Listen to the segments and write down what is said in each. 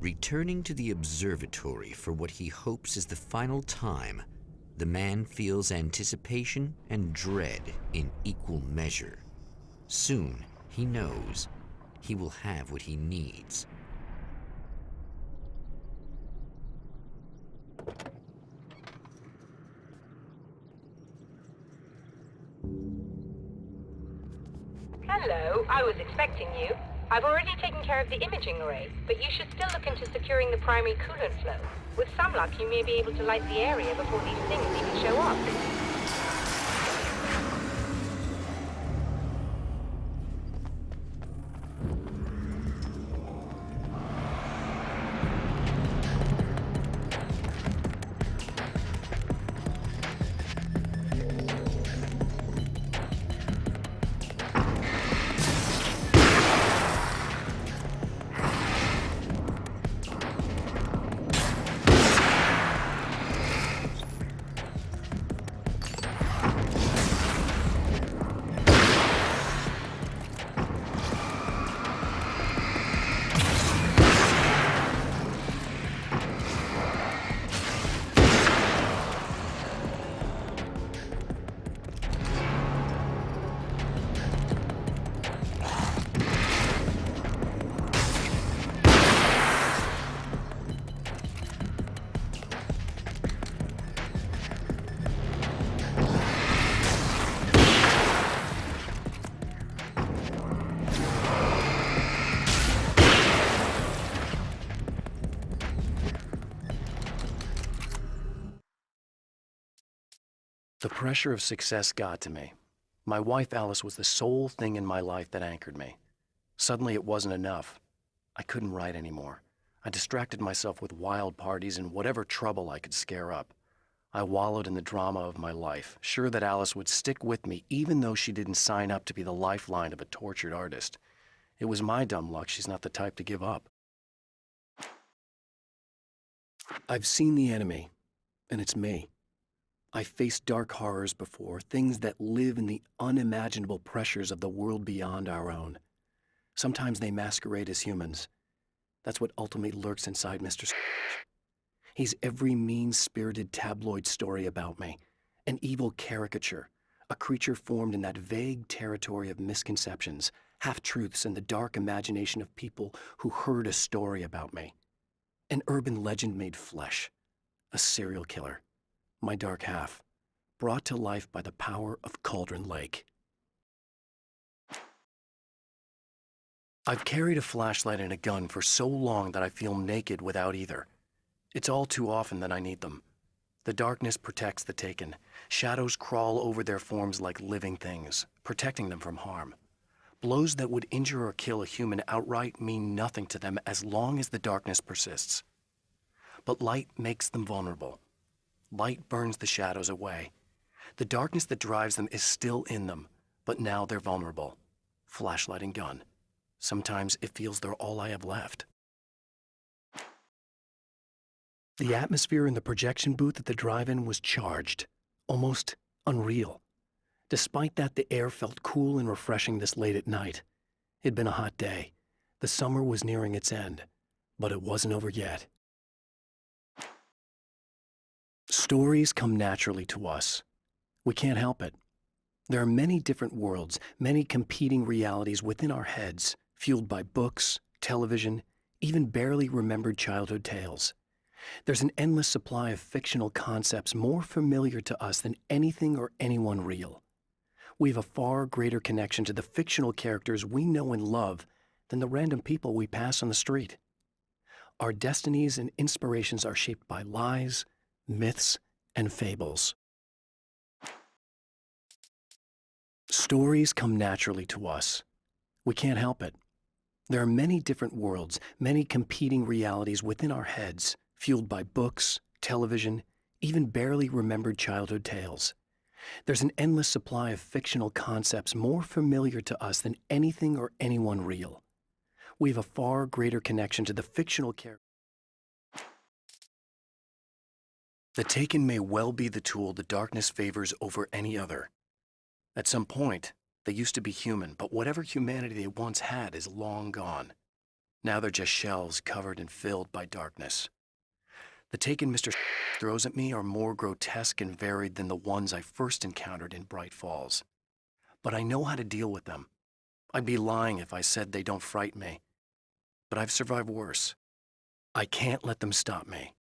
Returning to the observatory for what he hopes is the final time, the man feels anticipation and dread in equal measure. Soon, he knows, he will have what he needs. Hello, I was expecting you. I've already taken care of the imaging array, but you should still look into securing the primary coolant flow. With some luck, you may be able to light the area before these things even show up. The pressure of success got to me. My wife Alice was the sole thing in my life that anchored me. Suddenly it wasn't enough. I couldn't write anymore. I distracted myself with wild parties and whatever trouble I could scare up. I wallowed in the drama of my life, sure that Alice would stick with me even though she didn't sign up to be the lifeline of a tortured artist. It was my dumb luck she's not the type to give up. I've seen the enemy, and it's me. I've faced dark horrors before, things that live in the unimaginable pressures of the world beyond our own. Sometimes they masquerade as humans. That's what ultimately lurks inside Mr. Scrooge. He's every mean-spirited tabloid story about me, an evil caricature, a creature formed in that vague territory of misconceptions, half-truths, and the dark imagination of people who heard a story about me. An urban legend made flesh, a serial killer. My dark half, brought to life by the power of Cauldron Lake. I've carried a flashlight and a gun for so long that I feel naked without either. It's all too often that I need them. The darkness protects the taken. Shadows crawl over their forms like living things, protecting them from harm. Blows that would injure or kill a human outright mean nothing to them as long as the darkness persists. But light makes them vulnerable. Light burns the shadows away. The darkness that drives them is still in them, but now they're vulnerable. Flashlight and gun. Sometimes it feels they're all I have left. The atmosphere in the projection booth at the drive-in was charged, almost unreal. Despite that, the air felt cool and refreshing this late at night. It'd been a hot day. The summer was nearing its end, but it wasn't over yet. Stories come naturally to us. We can't help it. There are many different worlds, many competing realities within our heads, fueled by books, television, even barely remembered childhood tales. There's an endless supply of fictional concepts more familiar to us than anything or anyone real. We have a far greater connection to the fictional characters we know and love than the random people we pass on the street. Our destinies and inspirations are shaped by lies, myths, and fables. Stories come naturally to us. We can't help it. There are many different worlds, many competing realities within our heads, fueled by books, television, even barely remembered childhood tales. There's an endless supply of fictional concepts more familiar to us than anything or anyone real. We have a far greater connection to the fictional characters. The Taken may well be the tool the darkness favors over any other. At some point, they used to be human, but whatever humanity they once had is long gone. Now they're just shells covered and filled by darkness. The taken Mr. throws at me are more grotesque and varied than the ones I first encountered in Bright Falls. But I know how to deal with them. I'd be lying if I said they don't frighten me. But I've survived worse. I can't let them stop me.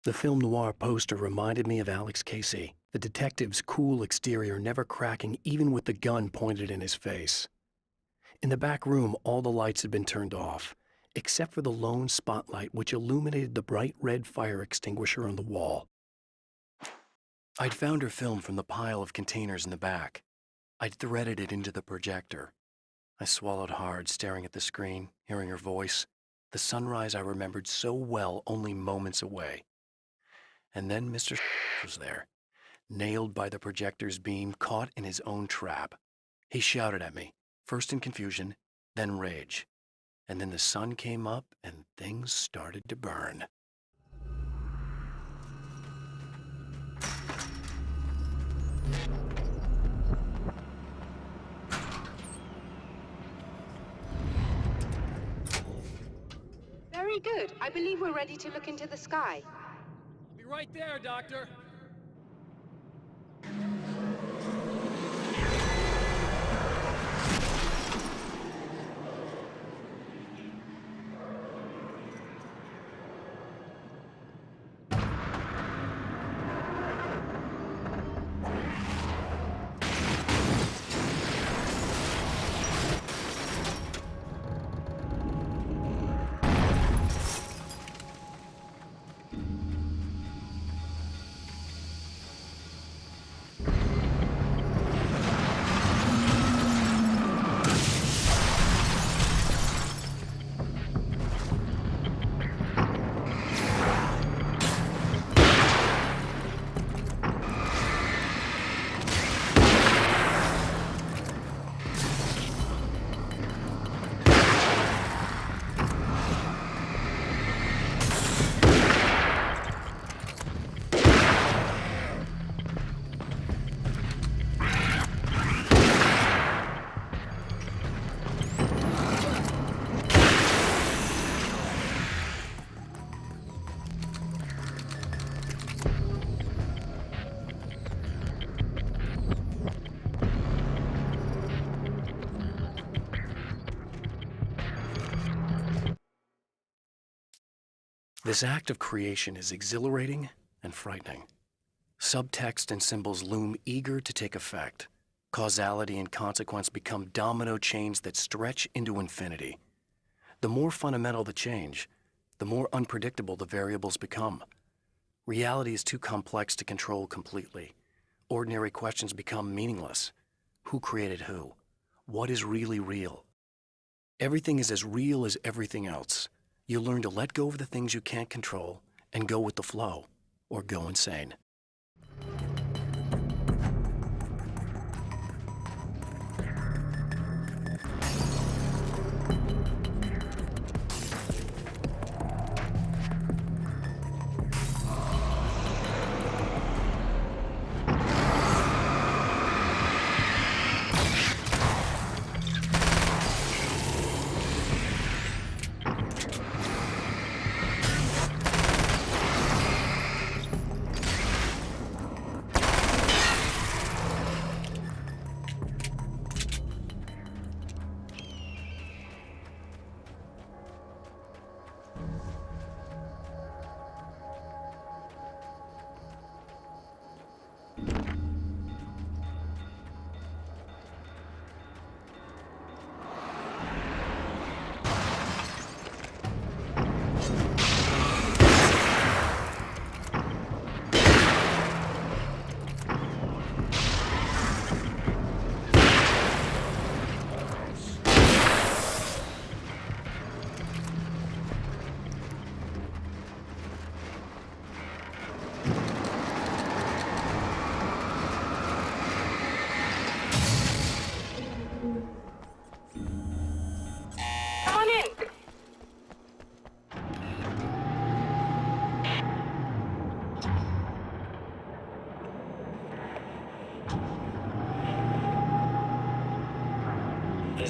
The film noir poster reminded me of Alex Casey, the detective's cool exterior never cracking even with the gun pointed in his face. In the back room, all the lights had been turned off, except for the lone spotlight which illuminated the bright red fire extinguisher on the wall. I'd found her film from the pile of containers in the back. I'd threaded it into the projector. I swallowed hard, staring at the screen, hearing her voice, the sunrise I remembered so well only moments away. And then Mr. was there, nailed by the projector's beam, caught in his own trap. He shouted at me, first in confusion, then rage. And then the sun came up and things started to burn. Very good. I believe we're ready to look into the sky. I'll be right there, Doctor. This act of creation is exhilarating and frightening. Subtext and symbols loom eager to take effect. Causality and consequence become domino chains that stretch into infinity. The more fundamental the change, the more unpredictable the variables become. Reality is too complex to control completely. Ordinary questions become meaningless. Who created who? What is really real? Everything is as real as everything else. You learn to let go of the things you can't control and go with the flow, or go insane.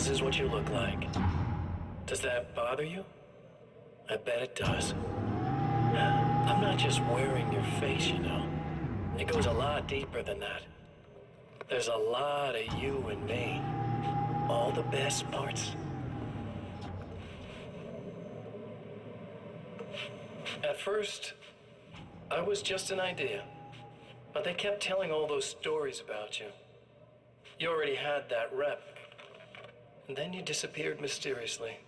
This is what you look like. Does that bother you? I bet it does. I'm not just wearing your face, you know. It goes a lot deeper than that. There's a lot of you and me. All the best parts. At first, I was just an idea. But they kept telling all those stories about you. You already had that rep. And then you disappeared mysteriously.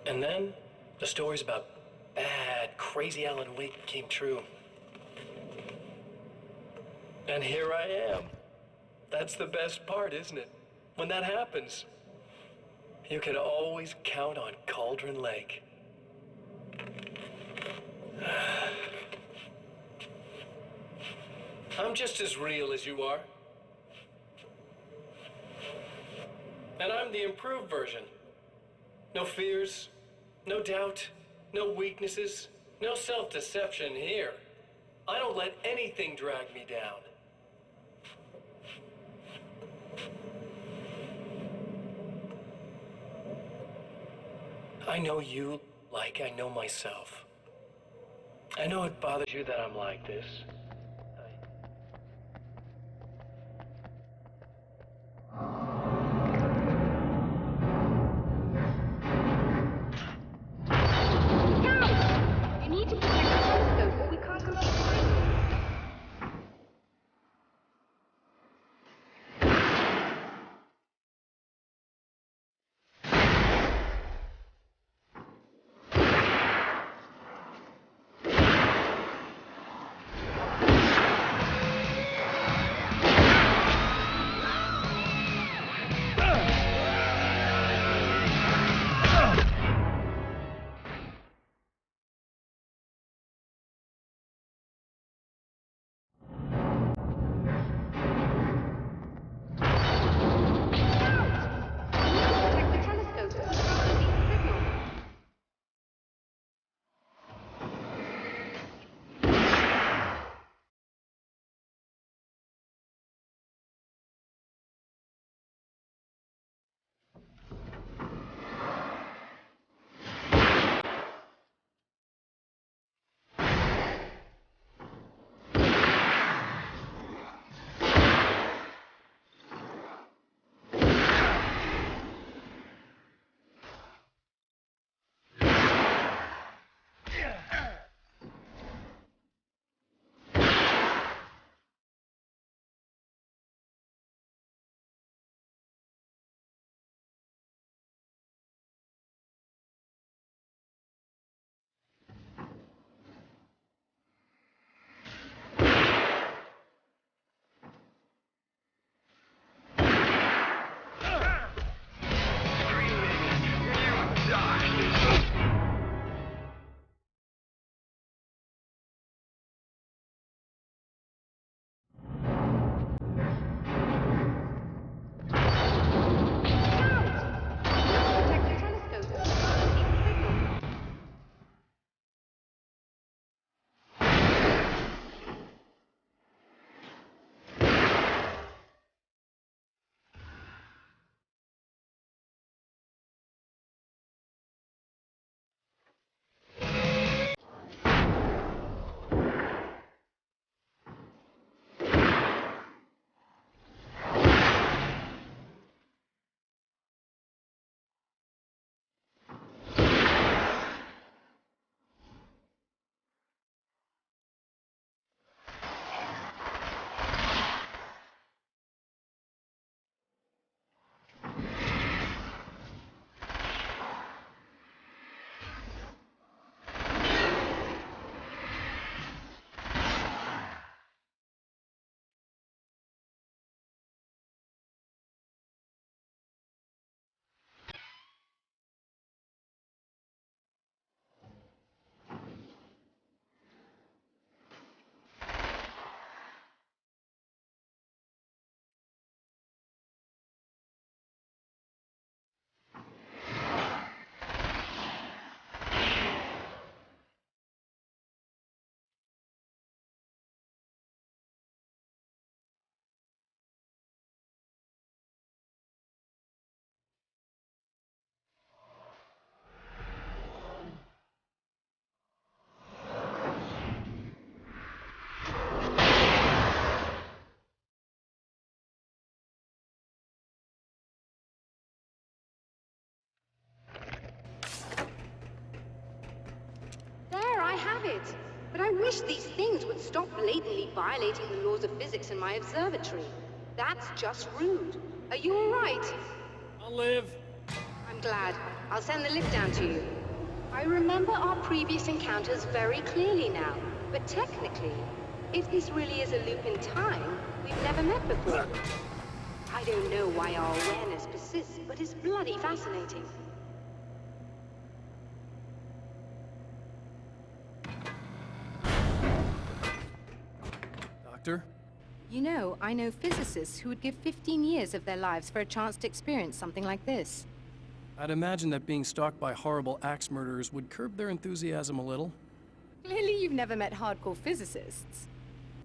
And then, the stories about bad, crazy Alan Wake came true. And here I am. That's the best part, isn't it? When that happens, you can always count on Cauldron Lake. I'm just as real as you are. And I'm the improved version. No fears, no doubt, no weaknesses, no self-deception here. I don't let anything drag me down. I know you like I know myself. I know it bothers you that I'm like this. You need to put your telescope or we can't come up behind you. But I wish these things would stop blatantly violating the laws of physics in my observatory. That's just rude. Are you all right? I'll live. I'm glad. I'll send the lift down to you. I remember our previous encounters very clearly now, but technically, if this really is a loop in time, we've never met before. I don't know why our awareness persists, but it's bloody fascinating. Doctor? You know, I know physicists who would give 15 years of their lives for a chance to experience something like this. I'd imagine that being stalked by horrible axe murderers would curb their enthusiasm a little. Clearly you've never met hardcore physicists.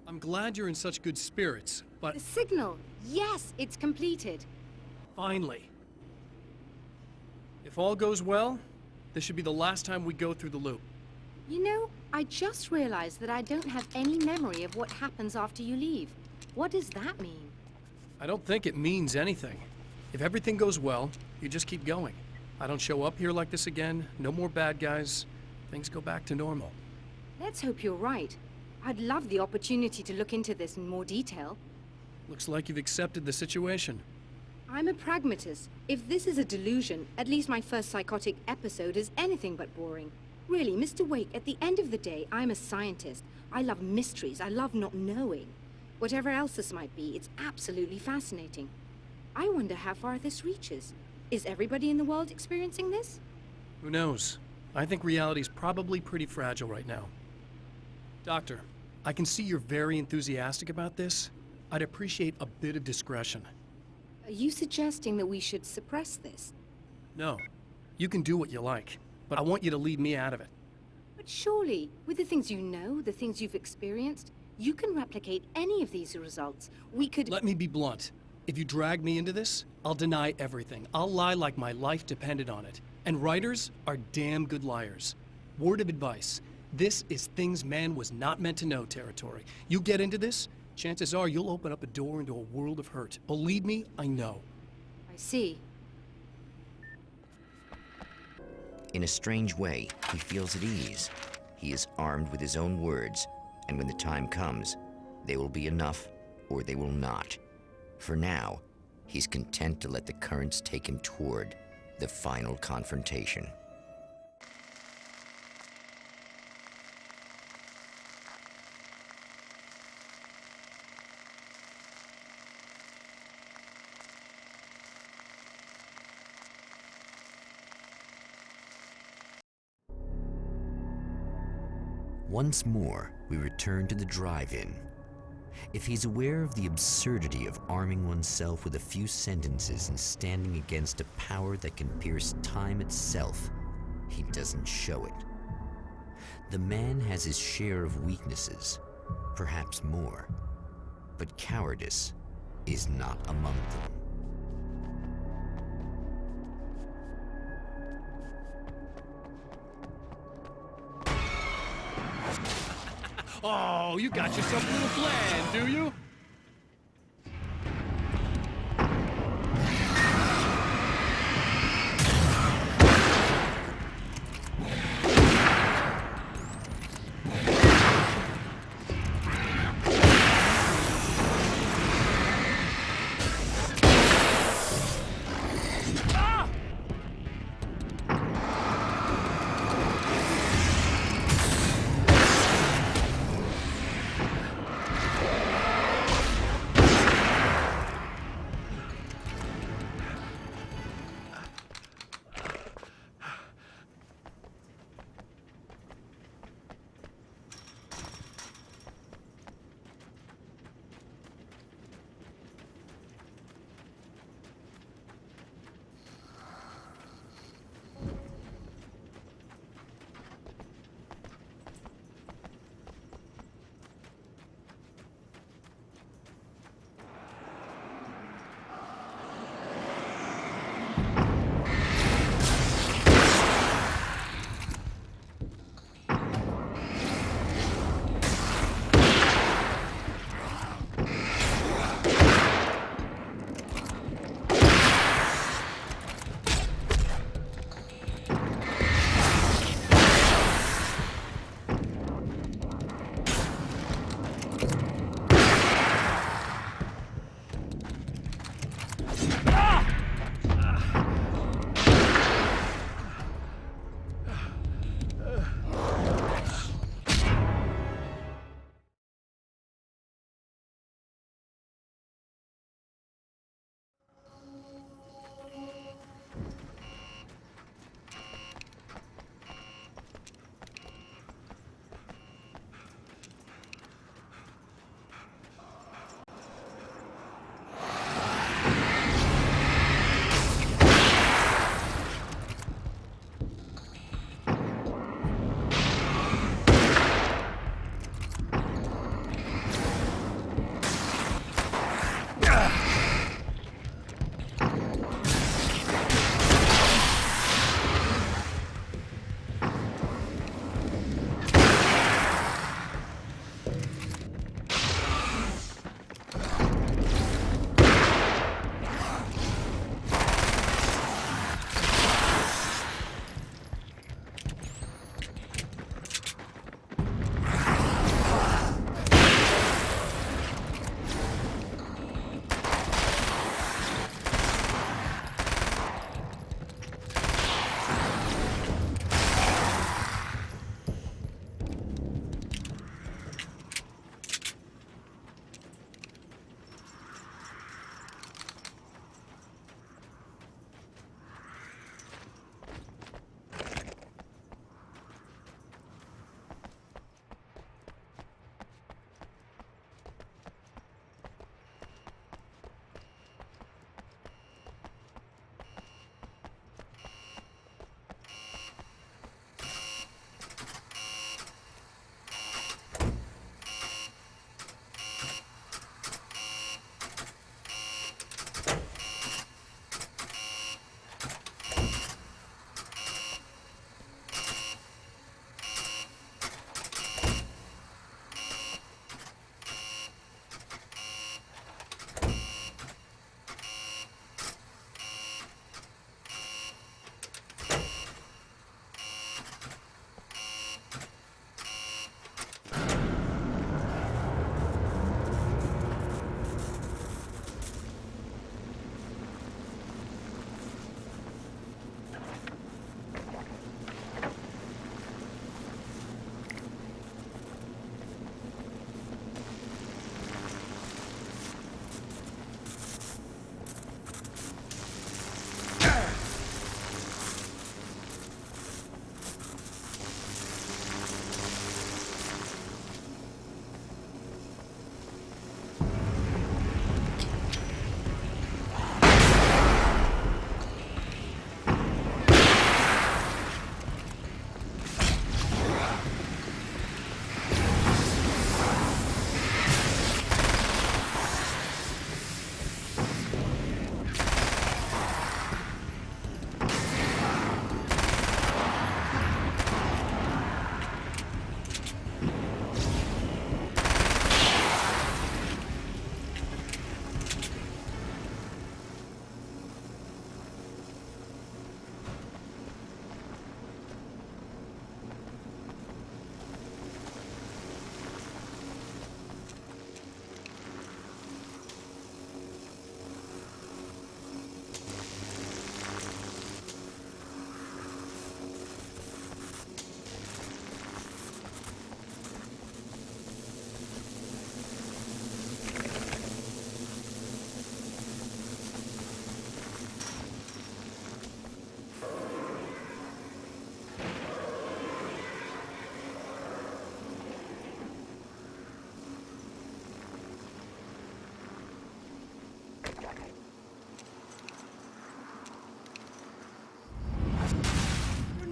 I'm glad you're in such good spirits, but The signal! Yes, it's completed. finally. If all goes well, this should be the last time we go through the loop. You know, I just realized that I don't have any memory of what happens after you leave. What does that mean? I don't think it means anything. If everything goes well, you just keep going. I don't show up here like this again, no more bad guys. Things go back to normal. Let's hope you're right. I'd love the opportunity to look into this in more detail. Looks like you've accepted the situation. I'm a pragmatist. If this is a delusion, at least my first psychotic episode is anything but boring. Really, Mr. Wake, at the end of the day, I'm a scientist. I love mysteries. I love not knowing. Whatever else this might be, it's absolutely fascinating. I wonder how far this reaches. Is everybody in the world experiencing this? Who knows? I think reality's probably pretty fragile right now. Doctor, I can see you're very enthusiastic about this. I'd appreciate a bit of discretion. Are you suggesting that we should suppress this? No, you can do what you like, but I want you to leave me out of it. But surely, with the things you know, the things you've experienced, you can replicate any of these results. We could— Let me be blunt. If you drag me into this, I'll deny everything. I'll lie like my life depended on it. And writers are damn good liars. Word of advice. This is things man was not meant to know territory. You get into this, chances are you'll open up a door into a world of hurt. Believe me, I know. I see. In a strange way, he feels at ease. He is armed with his own words, and when the time comes, they will be enough or they will not. For now, he's content to let the currents take him toward the final confrontation. Once more, we return to the drive-in. If he's aware of the absurdity of arming oneself with a few sentences and standing against a power that can pierce time itself, he doesn't show it. The man has his share of weaknesses, perhaps more, but cowardice is not among them. Oh, you got yourself a little plan, do you?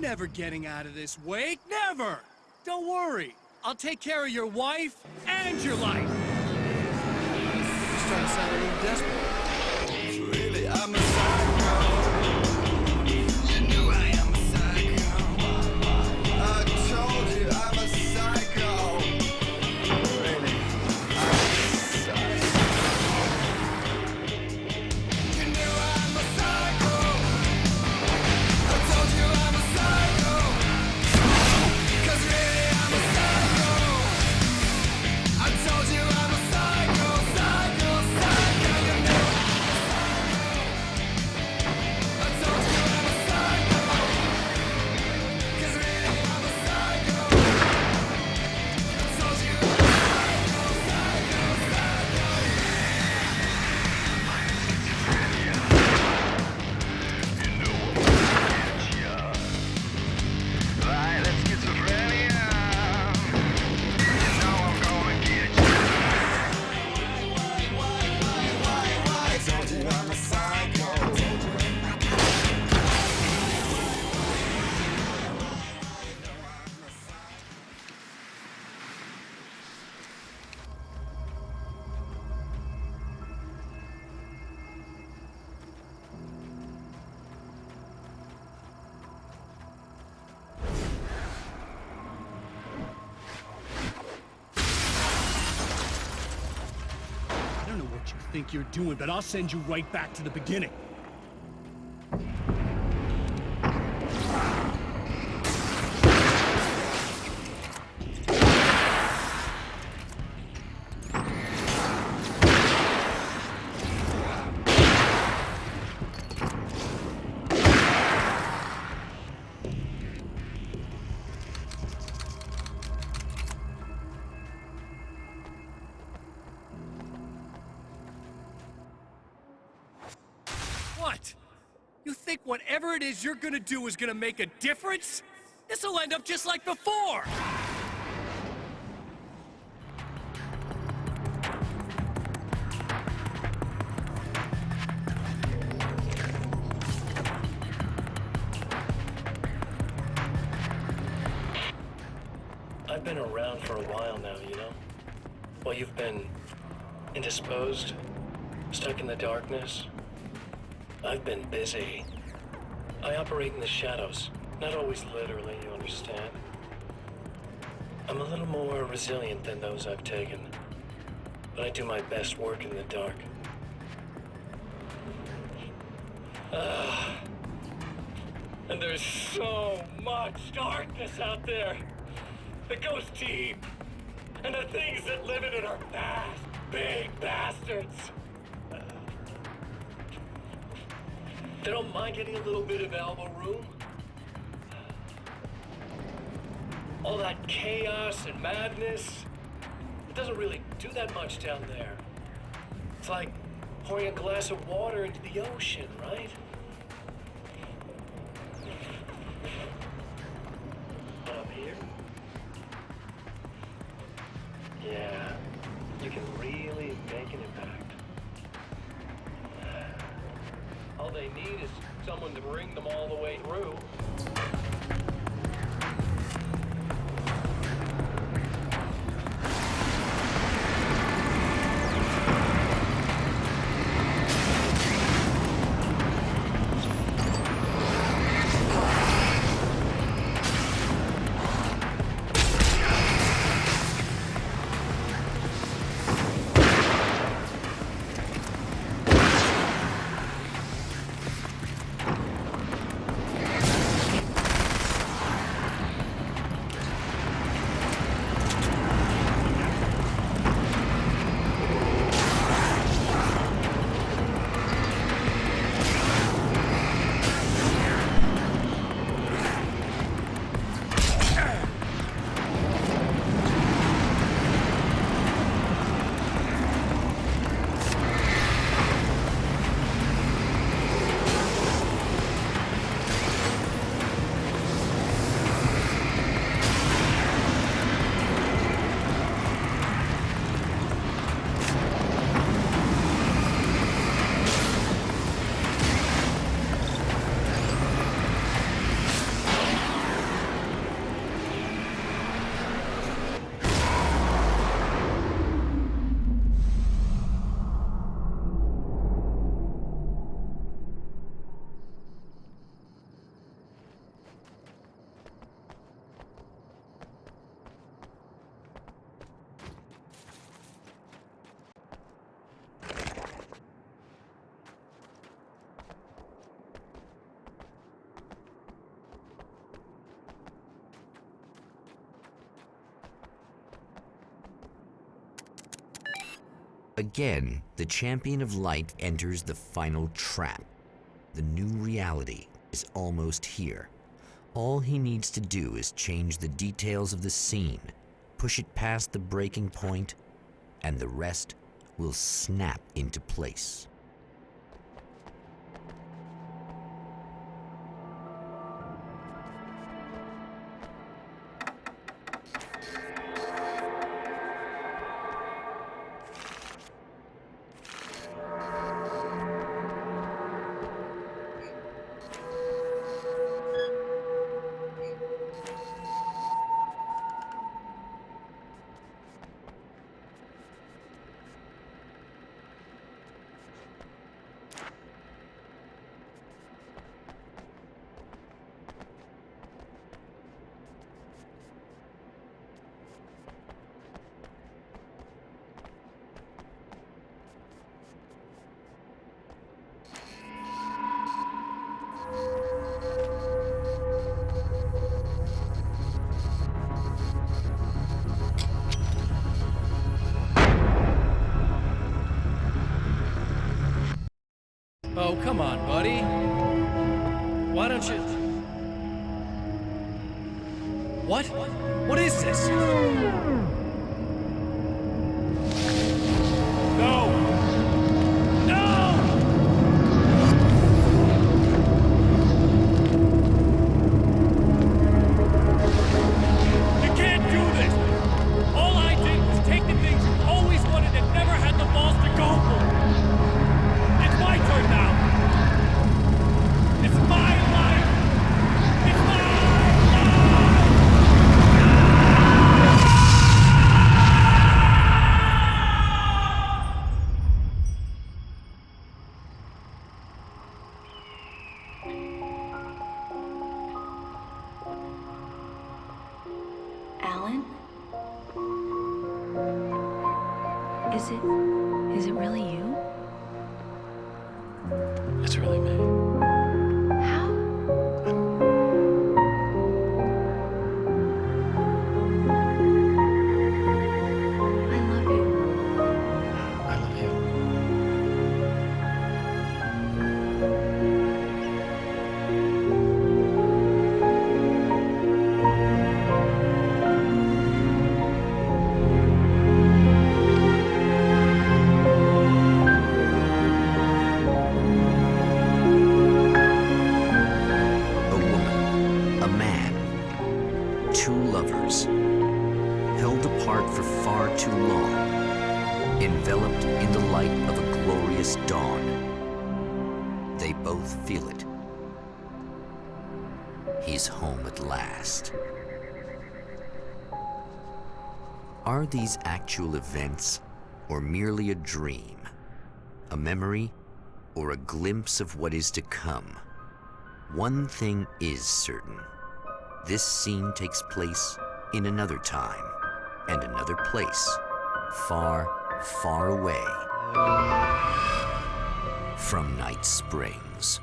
never getting out of this, Wake. Never! Don't worry. I'll take care of your wife and your life. You're starting to sound a little desperate. Really, I'm a psycho. You know I am a psycho. I told you I'm a psycho. Really, I'm a psycho. You know I'm a psycho. I told you I'm a psycho. 'Cause really I'm a psycho. I told you I'm a psycho, psycho, psycho. You know I told you I'm a psycho. 'Cause really I'm a psycho. I told you I'm a psycho, psycho, psycho. Right, let's get some schizophrenia. You know I'm gonna get you. Why? I told you I'm a psycho. I don't know what you think you're doing, but I'll send you right back to the beginning. What? You think whatever it is you're gonna do is gonna make a difference? This'll end up just like before! I've been around for a while now, you know? While you've been indisposed, stuck in the darkness, I've been busy. I operate in the shadows, not always literally, you understand? I'm a little more resilient than those I've taken, but I do my best work in the dark. And there's so much darkness out there that goes deep. And the things that live in it are fast, big bastards. They don't mind getting a little bit of elbow room. All that chaos and madness, it doesn't really do that much down there. It's like pouring a glass of water into the ocean, right? But up here, yeah, you can really make an impact. All they need is someone to bring them all the way through. Again, the champion of light enters the final trap. The new reality is almost here. All he needs to do is change the details of the scene, push it past the breaking point, and the rest will snap into place. Oh, come on, buddy. Why don't you... What? What is this? No! No! You can't do this! All I did was take the things you always wanted and never had the balls to go for! It's my turn now! It's my life! It's my life! Alan? Is it really you? It's really me. How? I love you. I love you. A woman, a man, two lovers, held apart for far too long, enveloped in the light of a glorious dawn. They both feel it. He's home at last. Are these actual events, or merely a dream? A memory, or a glimpse of what is to come? One thing is certain. This scene takes place in another time and another place, far, far away from Night Springs.